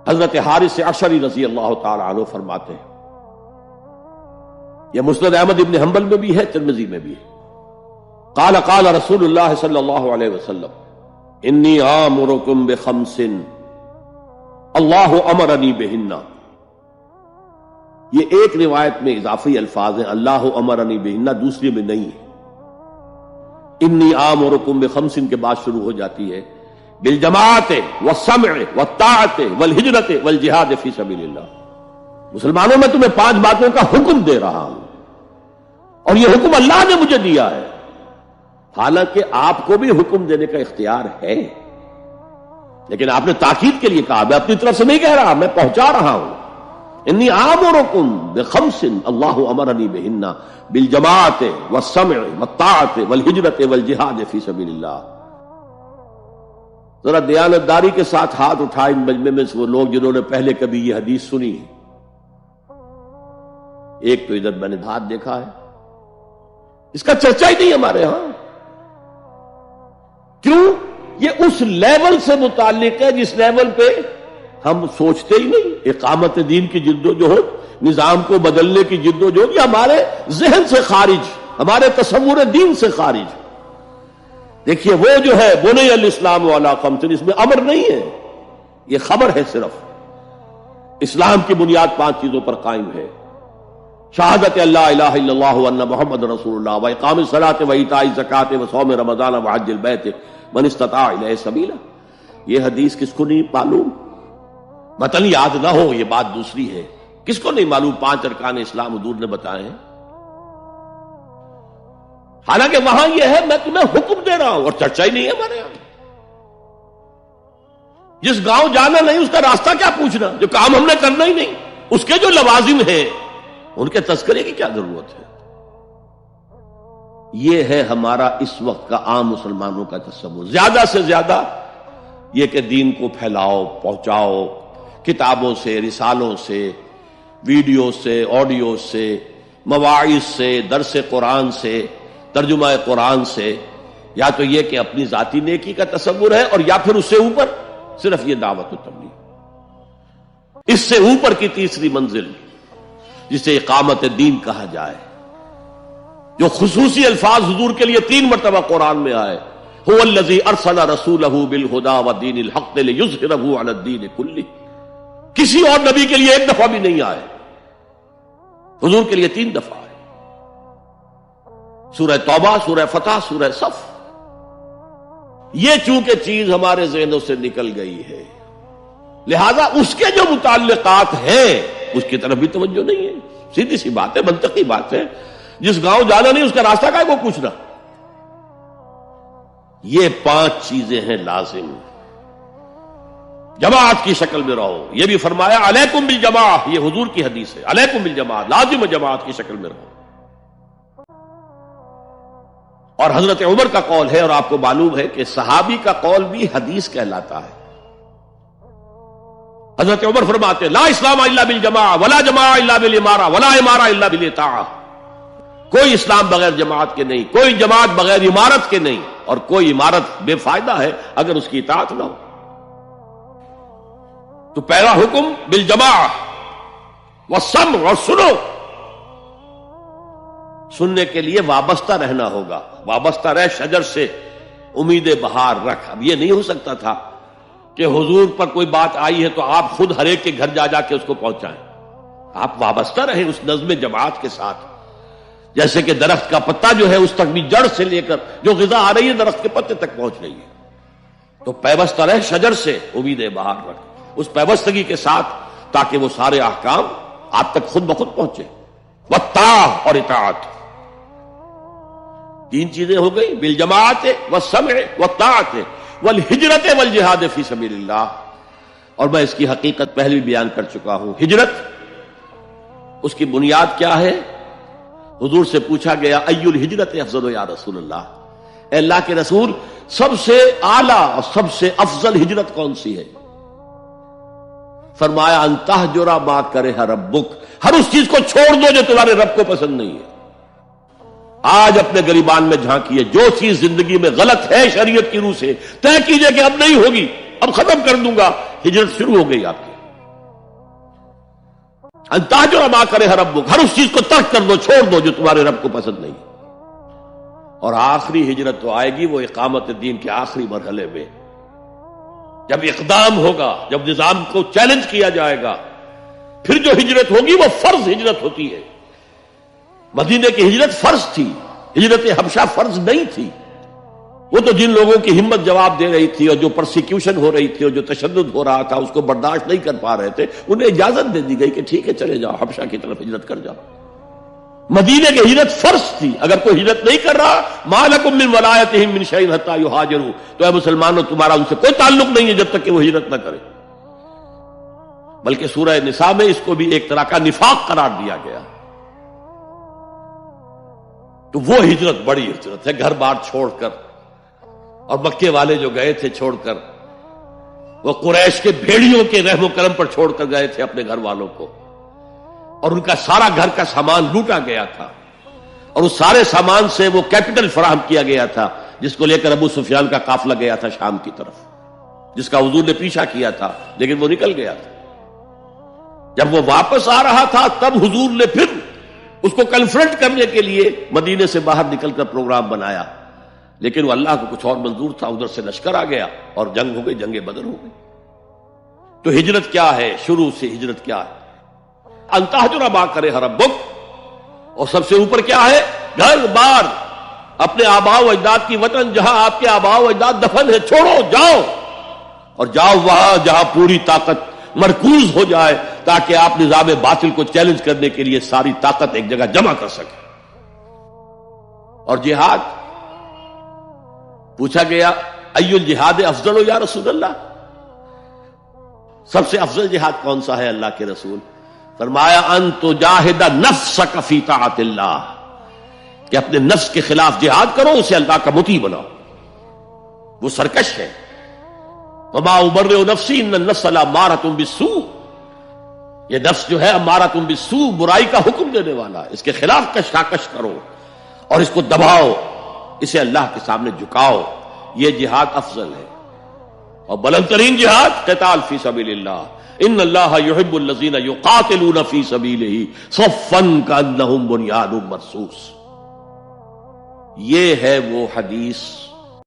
حضرت حارث عشری رضی اللہ تعالی عنہ فرماتے ہیں، یہ مسند احمد ابن حنبل میں بھی ہے، ترمذی میں بھی ہے، قال قال رسول اللہ صلی اللہ علیہ وسلم انی آمرکم بخمس اللہ امرنی بہن۔ یہ ایک روایت میں اضافی الفاظ ہیں، اللہ امرنی بہن، دوسری میں نہیں ہے۔ انی آمرکم بخمس کے بعد شروع ہو جاتی ہے بالجماعت والسمع والطاعت والہجرت والجہاد فی سبیل اللہ۔ مسلمانوں میں تمہیں 5 باتوں کا حکم دے رہا ہوں، اور یہ حکم اللہ نے مجھے دیا ہے، حالانکہ آپ کو بھی حکم دینے کا اختیار ہے، لیکن آپ نے تاکید کے لیے کہا، میں اپنی طرف سے نہیں کہہ رہا، میں پہنچا رہا ہوں۔ انی آمرکم بخمس اللہ امرنی بہن بالجماعت والسمع والطاعت والہجرت والجہاد فی سبیل اللہ۔ ذرا دیانتداری کے ساتھ ہاتھ اٹھائے ان مجمع میں سے وہ لوگ جنہوں نے پہلے کبھی یہ حدیث سنی ہے۔ ایک تو ادھر میں نے ہاتھ دیکھا ہے، اس کا چرچا ہی نہیں ہمارے ہاں۔ کیوں؟ یہ اس لیول سے متعلق ہے جس لیول پہ ہم سوچتے ہی نہیں۔ اقامت دین کی جدوجہد، نظام کو بدلنے کی جدوجہد، یہ ہمارے ذہن سے خارج، ہمارے تصور دین سے خارج۔ دیکھیے وہ جو ہے بنی الاسلام علی خمس، اس میں امر نہیں ہے، یہ خبر ہے صرف۔ اسلام کی بنیاد 5 چیزوں پر قائم ہے، شہادت اللہ الہ الا اللہ وان محمد رسول اللہ، واقام الصلاۃ وایتاء الزکوٰۃ وصوم رمضان وحج البیت من استطاع الیہ سبیلا۔ یہ حدیث کس کو نہیں معلوم؟ متن یاد نہ ہو یہ بات دوسری ہے، کس کو نہیں معلوم 5 ارکان اسلام حضور نے بتائے ہیں؟ حالانکہ وہاں یہ ہے میں تمہیں حکم دے رہا ہوں، اور چرچا ہی نہیں ہے ہمارے یہاں۔ جس گاؤں جانا نہیں اس کا راستہ کیا پوچھنا، جو کام ہم نے کرنا ہی نہیں، اس کے جو لوازم ہیں ان کے تذکرے کی کیا ضرورت ہے؟ یہ ہے ہمارا اس وقت کا عام مسلمانوں کا تصور۔ زیادہ سے زیادہ یہ کہ دین کو پھیلاؤ، پہنچاؤ، کتابوں سے، رسالوں سے، ویڈیو سے، آڈیو سے، مواعظ سے، درس قرآن سے، ترجمہ قرآن سے، یا تو یہ کہ اپنی ذاتی نیکی کا تصور ہے، اور یا پھر اس سے اوپر صرف یہ دعوت و تبلیغ۔ اس سے اوپر کی تیسری منزل جسے اقامت دین کہا جائے، جو خصوصی الفاظ حضور کے لیے 3 مرتبہ قرآن میں آئے، هو الذی ارسل رسولہ بالہدی ودین الحق لیظہرہ علی الدین کلہ۔ کسی اور نبی کے لیے 1 دفعہ بھی نہیں آئے، حضور کے لیے 3 دفعہ آئے، سورہ توبہ، سورہ فتح، سورہ صف۔ یہ چونکہ چیز ہمارے ذہنوں سے نکل گئی ہے، لہذا اس کے جو متعلقات ہیں اس کی طرف بھی توجہ نہیں ہے۔ سیدھی سی بات ہے، منطقی بات ہے، جس گاؤں جانا نہیں اس کا راستہ کا ہے وہ پوچھنا۔ یہ 5 چیزیں ہیں لازم۔ جماعت کی شکل میں رہو، یہ بھی فرمایا علیکم بالجماع، یہ حضور کی حدیث ہے، علیکم بالجماع، لازم جماعت کی شکل میں رہو۔ اور حضرت عمر کا قول ہے، اور آپ کو معلوم ہے کہ صحابی کا قول بھی حدیث کہلاتا ہے۔ حضرت عمر فرماتے ہیں لا اسلام الا بالجماع ولا جماع الا بالامارہ ولا امارہ الا بالاطاعہ۔ کوئی اسلام بغیر جماعت کے نہیں، کوئی جماعت بغیر عمارت کے نہیں، اور کوئی عمارت بے فائدہ ہے اگر اس کی اطاعت نہ ہو۔ تو پہلا حکم بالجماع والسمع، اور سنو، سننے کے لیے وابستہ رہنا ہوگا۔ وابستہ رہ شجر سے امید بہار رکھ۔ اب یہ نہیں ہو سکتا تھا کہ حضور پر کوئی بات آئی ہے تو آپ خود ہر ایک کے گھر جا جا کے اس کو پہنچائیں۔ آپ وابستہ رہیں اس نظم جماعت کے ساتھ، جیسے کہ درخت کا پتا جو ہے اس تک بھی جڑ سے لے کر جو غذا آ رہی ہے درخت کے پتے تک پہنچ رہی ہے۔ تو پیوستہ رہ شجر سے امید بہار رکھ، اس پیوستگی کے ساتھ، تاکہ وہ سارے احکام آپ تک خود بخود پہنچے۔ والطاعہ، اور اطاعت۔ 3 چیزیں ہو گئی، بالجماعت والسمع والطاعت والہجرت والجہاد فی سبیل اللہ۔ اور میں اس کی حقیقت پہلے بھی بیان کر چکا ہوں۔ ہجرت، اس کی بنیاد کیا ہے؟ حضور سے پوچھا گیا ای الہجرت افضل یا رسول اللہ، اے اللہ کے رسول سب سے اعلیٰ اور سب سے افضل ہجرت کون سی ہے؟ فرمایا ان تہجر ما کرہ ربک، ہر اس چیز کو چھوڑ دو جو تمہارے رب کو پسند نہیں ہے۔ آج اپنے گریبان میں جھانکیے، جو چیز زندگی میں غلط ہے شریعت کی روح سے طے کیجئے کہ اب نہیں ہوگی، اب ختم کر دوں گا، ہجرت شروع ہو گئی آپ کی۔ ان تہجر ما کرہ ربک، ہر اس چیز کو ترک کر دو، چھوڑ دو جو تمہارے رب کو پسند نہیں. اور آخری ہجرت تو آئے گی وہ اقامت دین کے آخری مرحلے میں، جب اقدام ہوگا، جب نظام کو چیلنج کیا جائے گا، پھر جو ہجرت ہوگی وہ فرض ہجرت ہوتی ہے. مدینے کی ہجرت فرض تھی، ہجرت حبشہ فرض نہیں تھی. وہ تو جن لوگوں کی ہمت جواب دے رہی تھی اور جو پرسیکیوشن ہو رہی تھی اور جو تشدد ہو رہا تھا اس کو برداشت نہیں کر پا رہے تھے، انہیں اجازت دے دی گئی کہ ٹھیک ہے چلے جاؤ، حبشہ کی طرف ہجرت کر جاؤ. مدینے کی ہجرت فرض تھی. اگر کوئی ہجرت نہیں کر رہا، ما لکم من ولایتہم من شیء حتی یہاجروا، تو اے مسلمانوں تمہارا ان سے کوئی تعلق نہیں ہے جب تک کہ وہ ہجرت نہ کرے. بلکہ سورہ نساء میں اس کو بھی ایک طرح کا نفاق قرار دیا گیا. تو وہ ہجرت بڑی ہجرت ہے، گھر بار چھوڑ کر. اور مکے والے جو گئے تھے چھوڑ کر، وہ قریش کے بھیڑیوں کے رحم و کرم پر چھوڑ کر گئے تھے اپنے گھر والوں کو، اور ان کا سارا گھر کا سامان لوٹا گیا تھا، اور اس سارے سامان سے وہ کیپٹل فراہم کیا گیا تھا جس کو لے کر ابو سفیان کا قافلہ گیا تھا شام کی طرف، جس کا حضور نے پیچھا کیا تھا لیکن وہ نکل گیا تھا. جب وہ واپس آ رہا تھا تب حضور نے پھر اس کو کنفرنٹ کرنے کے لیے مدینے سے باہر نکل کر پروگرام بنایا، لیکن وہ اللہ کو کچھ اور منظور تھا. ادھر سے لشکر آ گیا اور جنگ ہو گئی، جنگ بدر ہو گئی. تو ہجرت کیا ہے؟ شروع سے ہجرت کیا ہے؟ ان تہجر ما کرہ ربک، اور سب سے اوپر کیا ہے؟ گھر بار، اپنے آباء و اجداد کی وطن، جہاں آپ کے آباء و اجداد دفن ہے، چھوڑو جاؤ، اور جاؤ وہاں جہاں پوری طاقت مرکوز ہو جائے تاکہ آپ نظام باطل کو چیلنج کرنے کے لیے ساری طاقت ایک جگہ جمع کر سکیں. اور جہاد پوچھا گیا ای الجہاد افضل یا رسول اللہ، سب سے افضل جہاد کون سا ہے اللہ کے رسول؟ فرمایا ان تجاہد نفسک فی طاعت اللہ، کہ اپنے نفس کے خلاف جہاد کرو، اسے اللہ کا مطیع بناؤ. وہ سرکش ہے. وما ابرئ نفسی ان النفس لامارۃ بالسوء، یہ نفس جو ہے امارۃ بالسوء، برائی کا حکم دینے والا، اس کے خلاف کشاکش کرو اور اس کو دباؤ، اسے اللہ کے سامنے جھکاؤ. یہ جہاد افضل ہے. اور بلند ترین جہاد قتال فی سبیل اللہ. ان اللہ یحب الذین یقاتلون فی سبیلہ صفا کانہم بنیان مرصوص. یہ ہے وہ حدیث